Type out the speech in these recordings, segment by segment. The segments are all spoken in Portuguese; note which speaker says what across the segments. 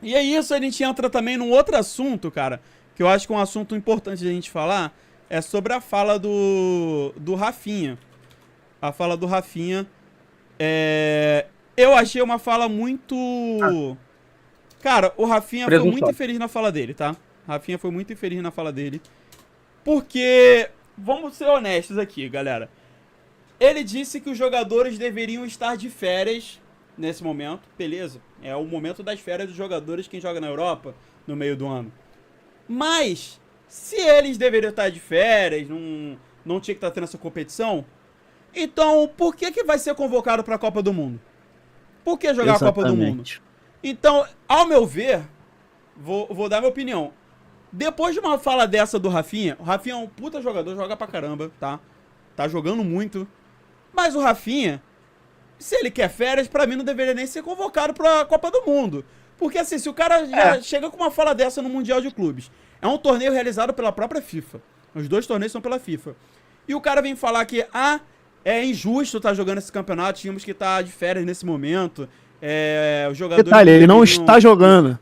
Speaker 1: E é isso, a gente entra também num outro assunto, cara, que eu acho que é um assunto importante de a gente falar, é sobre a fala do Rafinha. A fala do Rafinha, eu achei uma fala muito...
Speaker 2: Ah,
Speaker 1: Cara, o Rafinha foi muito
Speaker 2: presunçosa.
Speaker 1: infeliz na fala dele, tá? Rafinha foi muito infeliz na fala dele. Porque, vamos ser honestos aqui, galera. Ele disse que os jogadores deveriam estar de férias nesse momento, beleza? É o momento das férias dos jogadores, quem joga na Europa, no meio do ano. Mas, se eles deveriam estar de férias, não tinha que estar tendo essa competição, então por que, que vai ser convocado para a Copa do Mundo? Por que jogar a Copa do Mundo?
Speaker 3: Exatamente.
Speaker 1: Então, ao meu ver, vou dar minha opinião. Depois de uma fala dessa do Rafinha, o Rafinha é um puta jogador, joga pra caramba, tá? Tá jogando muito. Mas o Rafinha, se ele quer férias, pra mim não deveria nem ser convocado pra Copa do Mundo. Porque assim, se o cara
Speaker 2: É,
Speaker 1: já chega com uma fala dessa no Mundial de Clubes, é um torneio realizado pela própria FIFA. Os dois torneios são pela FIFA. E o cara vem falar que, é injusto estar jogando esse campeonato, tínhamos que estar de férias nesse momento. Os jogadores
Speaker 3: Detalhe,
Speaker 1: não
Speaker 3: ele não
Speaker 1: deveriam...
Speaker 3: está jogando.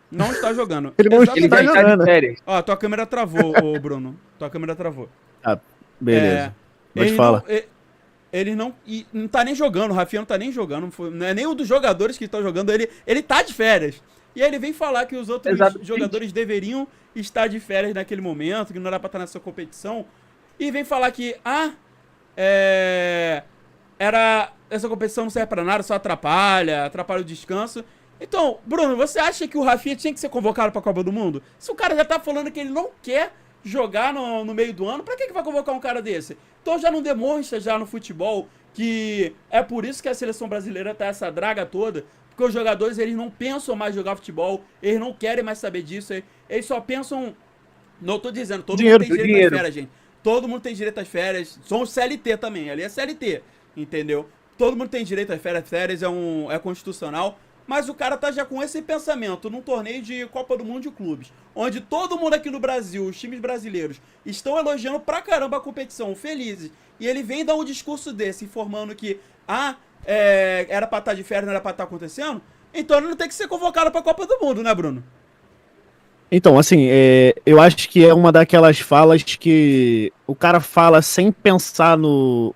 Speaker 1: Não está jogando.
Speaker 3: Ele não
Speaker 2: ele
Speaker 3: está
Speaker 2: já
Speaker 1: Exatamente.
Speaker 2: está de
Speaker 3: jogando.
Speaker 2: férias.
Speaker 1: Ó, tua câmera travou, ô Bruno. Tua câmera travou.
Speaker 3: Ah,
Speaker 1: É,
Speaker 3: beleza. Pode
Speaker 1: ele não,
Speaker 3: falar.
Speaker 1: ele não, e não tá nem jogando, o Rafinha não tá nem jogando, não é nem um dos jogadores que estão jogando, ele tá de férias. E aí ele vem falar que os outros
Speaker 2: Exatamente.
Speaker 1: jogadores deveriam estar de férias naquele momento, que não era pra estar nessa competição. E vem falar que, essa competição não serve pra nada, só atrapalha o descanso. Então, Bruno, você acha que o Rafinha tinha que ser convocado pra Copa do Mundo? Se o cara já tá falando que ele não quer jogar no meio do ano, pra que vai convocar um cara desse? Então já não demonstra já no futebol que é por isso que a seleção brasileira tá essa draga toda, porque os jogadores eles não pensam mais em jogar futebol, eles não querem mais saber disso, eles só pensam... Não tô dizendo, todo mundo
Speaker 3: Dinheiro.
Speaker 1: tem
Speaker 2: Do
Speaker 1: direito às
Speaker 2: dinheiro.
Speaker 1: férias, gente. Todo mundo tem direito às férias. Somos CLT também, ali é CLT, entendeu? Todo mundo tem direito às férias, férias é constitucional. Mas o cara tá já com esse pensamento num torneio de Copa do Mundo de clubes, onde todo mundo aqui no Brasil, os times brasileiros, estão elogiando pra caramba a competição, felizes. E ele vem dar um discurso desse, informando que, era pra estar de férias, não era pra estar acontecendo. Então ele não tem que ser convocado pra Copa do Mundo, né, Bruno?
Speaker 3: Então, assim, eu acho que é uma daquelas falas que o cara fala sem pensar no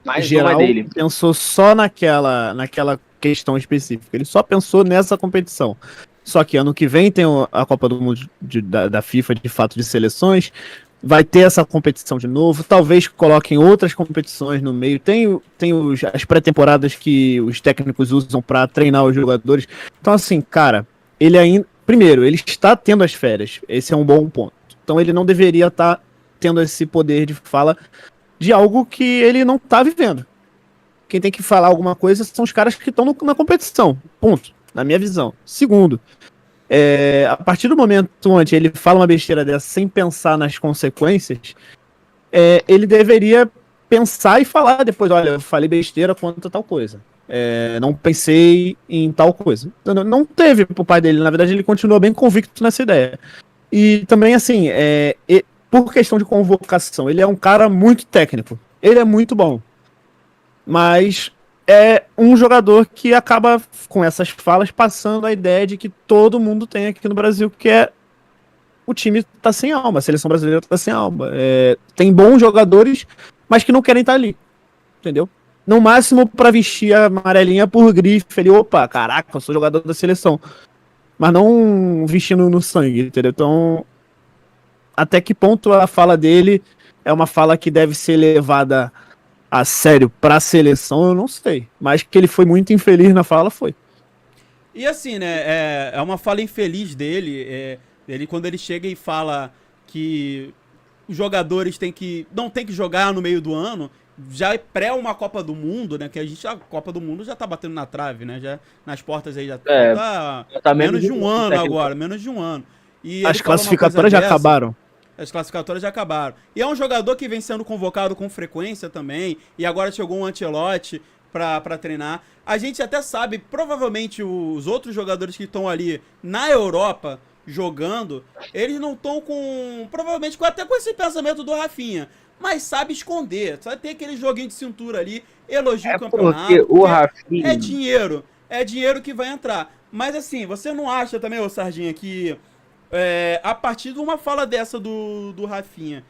Speaker 2: Mais uma
Speaker 3: geral,
Speaker 2: dele.
Speaker 3: pensou só naquela questão específica. Ele só pensou nessa competição. Só que ano que vem tem a Copa do Mundo da FIFA, de fato, de seleções. Vai ter essa competição de novo. Talvez coloquem outras competições no meio. Tem as pré-temporadas que os técnicos usam para treinar os jogadores. Então, assim, cara, ele ainda. Primeiro, ele está tendo as férias. Esse é um bom ponto. Então, ele não deveria estar tendo esse poder de fala de algo que ele não tá vivendo. Quem tem que falar alguma coisa são os caras que estão na competição. Ponto. Na minha visão. Segundo, a partir do momento onde ele fala uma besteira dessa sem pensar nas consequências, ele deveria pensar e falar depois, olha, eu falei besteira quanto a tal coisa. Não pensei em tal coisa. Não teve pro pai dele, na verdade ele continuou bem convicto nessa ideia. E também, assim, por questão de convocação, ele é um cara muito técnico. Ele é muito bom. Mas é um jogador que acaba, com essas falas, passando a ideia de que todo mundo tem aqui no Brasil, que é o time tá sem alma, a seleção brasileira tá sem alma. Tem bons jogadores, mas que não querem estar ali, entendeu? No máximo para vestir a amarelinha por grife, ele, opa, caraca, eu sou jogador da seleção. Mas não vestindo no sangue, entendeu? Então, até que ponto a fala dele é uma fala que deve ser levada a sério pra seleção, eu não sei. Mas que ele foi muito infeliz na fala, foi.
Speaker 1: E assim, né, é uma fala infeliz dele, ele quando ele chega e fala que os jogadores não tem que jogar no meio do ano, já é pré uma Copa do Mundo, né, que a Copa do Mundo já tá batendo na trave, né, já nas portas aí, já
Speaker 2: É,
Speaker 1: tá
Speaker 2: já tá
Speaker 1: menos de um ano
Speaker 2: técnico.
Speaker 1: agora, menos de um ano. E ele
Speaker 3: As
Speaker 1: fala uma coisa
Speaker 3: classificatórias já
Speaker 1: dessa,
Speaker 3: acabaram.
Speaker 1: as classificatórias já acabaram. E é um jogador que vem sendo convocado com frequência também. E agora chegou um Ancelotti pra treinar. A gente até sabe, provavelmente os outros jogadores que estão ali na Europa jogando, eles não estão com... Provavelmente até com esse pensamento do Rafinha. Mas sabe esconder. Sabe ter aquele joguinho de cintura ali, elogia o
Speaker 2: Porque
Speaker 1: campeonato.
Speaker 2: o
Speaker 1: Porque
Speaker 2: Rafinha.
Speaker 1: é dinheiro. É dinheiro que vai entrar. Mas assim, você não acha também, ô Sardinha, que a partir de uma fala dessa do Rafinha,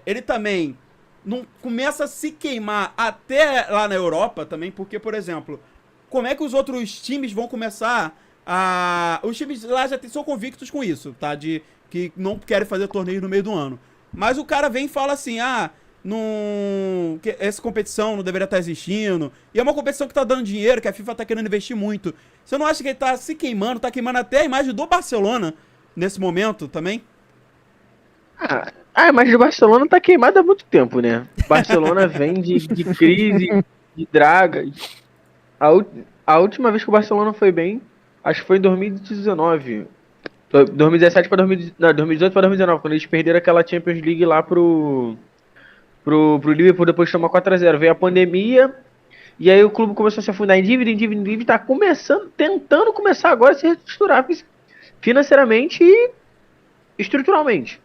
Speaker 1: ele também não começa a se queimar até lá na Europa também, porque, por exemplo, como é que os outros times vão começar a... Os times lá já são convictos com isso, tá? De que não querem fazer torneio no meio do ano. Mas o cara vem e fala assim, que essa competição não deveria estar existindo. E é uma competição que tá dando dinheiro, que a FIFA tá querendo investir muito. Você não acha que ele tá se queimando, tá queimando até a imagem do Barcelona nesse momento também?
Speaker 2: A imagem do Barcelona tá queimada há muito tempo, né? Barcelona vem de crise, de dragas. A última vez que o Barcelona foi bem, acho que foi em 2019. 2017 para 2018 para 2019, quando eles perderam aquela Champions League lá pro Liverpool depois de tomar 4-0. Veio a pandemia e aí o clube começou a se afundar em dívida, tá tentando começar agora a se reestruturar financeiramente e estruturalmente.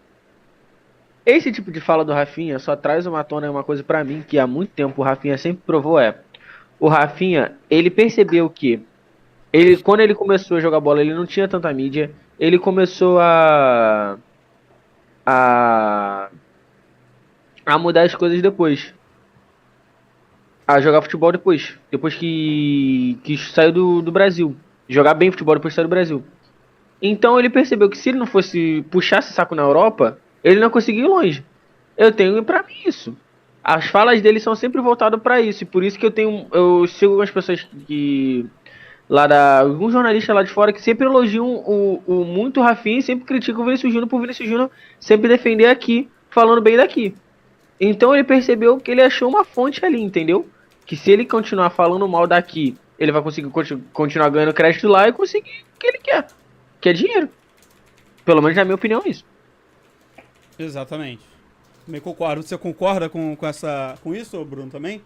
Speaker 2: Esse tipo de fala do Rafinha só traz uma tona, uma coisa pra mim que há muito tempo o Rafinha sempre provou o Rafinha, ele percebeu que quando ele começou a jogar bola, ele não tinha tanta mídia, ele começou a mudar as coisas depois. A jogar futebol depois que saiu do Brasil. Jogar bem futebol depois que saiu do Brasil. Então ele percebeu que se ele não fosse puxar esse saco na Europa, ele não conseguia ir longe. Eu tenho pra mim isso. As falas dele são sempre voltadas pra isso. E por isso que eu sigo algumas pessoas alguns jornalistas lá de fora que sempre elogiam o muito Rafinha e sempre criticam o Vinícius Júnior por Vinícius Júnior sempre defender aqui, falando bem daqui. Então ele percebeu que ele achou uma fonte ali, entendeu? Que se ele continuar falando mal daqui, ele vai conseguir continuar ganhando crédito lá e conseguir o que ele quer. Que é dinheiro. Pelo menos na minha opinião é isso.
Speaker 1: Exatamente. Também concordo. Você concorda com isso, Bruno, também?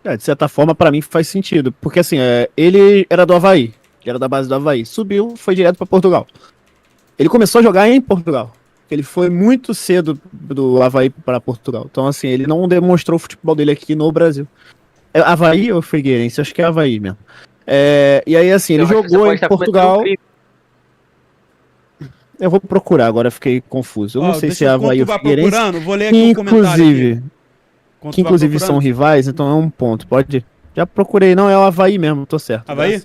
Speaker 3: De certa forma, pra mim faz sentido. Porque assim, ele era do Avaí. Era da base do Avaí. Subiu, foi direto pra Portugal. Ele começou a jogar em Portugal. Ele foi muito cedo do Avaí para Portugal. Então, assim, ele não demonstrou o futebol dele aqui no Brasil. Avaí ou Figueirense? Acho que é Avaí mesmo. E aí, assim, ele jogou em Portugal. Eu vou procurar, agora fiquei confuso. Eu não sei se é Avaí ou Figueirense.
Speaker 1: Vou ler aqui o comentário.
Speaker 3: Que inclusive são rivais, então é um ponto. Pode. Já procurei, não, é o Avaí mesmo, tô certo.
Speaker 1: Avaí?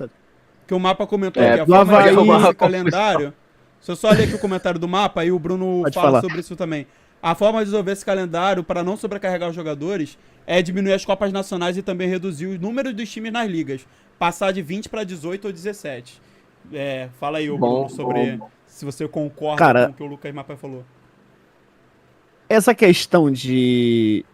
Speaker 1: Que o mapa comentou aqui. A forma de resolver esse calendário. Se eu só ler aqui o comentário do mapa, aí o Bruno fala sobre isso também. A forma de resolver esse calendário para não sobrecarregar os jogadores é diminuir as Copas Nacionais e também reduzir o número dos times nas ligas. Passar de 20 para 18 ou 17. Fala aí, Bruno, sobre se você concorda com o que o Lucas Mapa falou.
Speaker 3: Essa questão de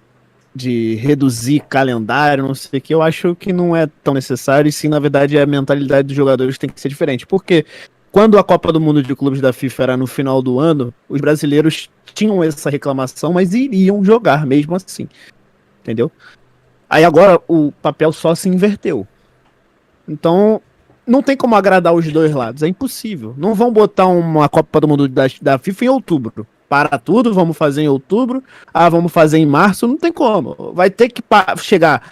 Speaker 3: reduzir calendário, não sei o que, eu acho que não é tão necessário, e sim, na verdade, a mentalidade dos jogadores tem que ser diferente. Porque quando a Copa do Mundo de Clubes da FIFA era no final do ano, os brasileiros tinham essa reclamação, mas iriam jogar mesmo assim. Entendeu? Aí agora o papel só se inverteu. Então, não tem como agradar os dois lados. É impossível. Não vão botar uma Copa do Mundo da FIFA em outubro. Para tudo, vamos fazer em outubro. Vamos fazer em março. Não tem como. Vai ter que chegar...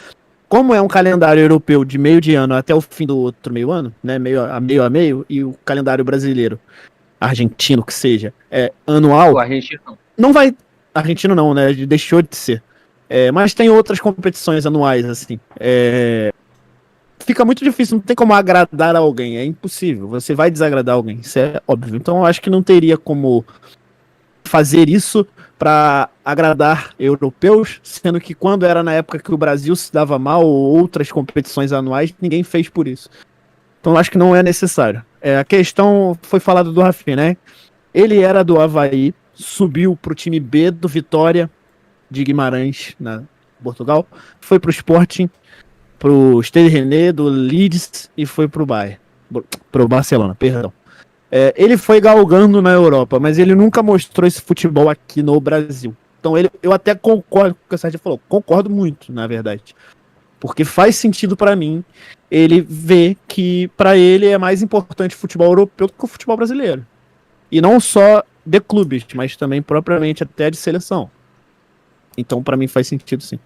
Speaker 3: Como é um calendário europeu de meio de ano até o fim do outro meio ano, né, meio a meio, e o calendário brasileiro, argentino que seja, anual,
Speaker 2: o argentino
Speaker 3: não vai, argentino não, né, deixou de ser, mas tem outras competições anuais, assim, fica muito difícil, não tem como agradar alguém, é impossível, você vai desagradar alguém, isso é óbvio, então eu acho que não teria como fazer isso para agradar europeus, sendo que quando era na época que o Brasil se dava mal ou outras competições anuais, ninguém fez por isso. Então acho que não é necessário. A questão foi falada do Rafinha, né? Ele era do Avaí, subiu pro time B do Vitória de Guimarães, na Portugal, foi pro Sporting, pro Stade Rennais do Leeds e foi pro Barcelona, perdão. Ele foi galgando na Europa, mas ele nunca mostrou esse futebol aqui no Brasil. Então eu até concordo com o que a Sérgio falou. Concordo muito, na verdade. Porque faz sentido pra mim ele ver que pra ele é mais importante o futebol europeu do que o futebol brasileiro. E não só de clubes, mas também propriamente até de seleção. Então pra mim faz sentido sim.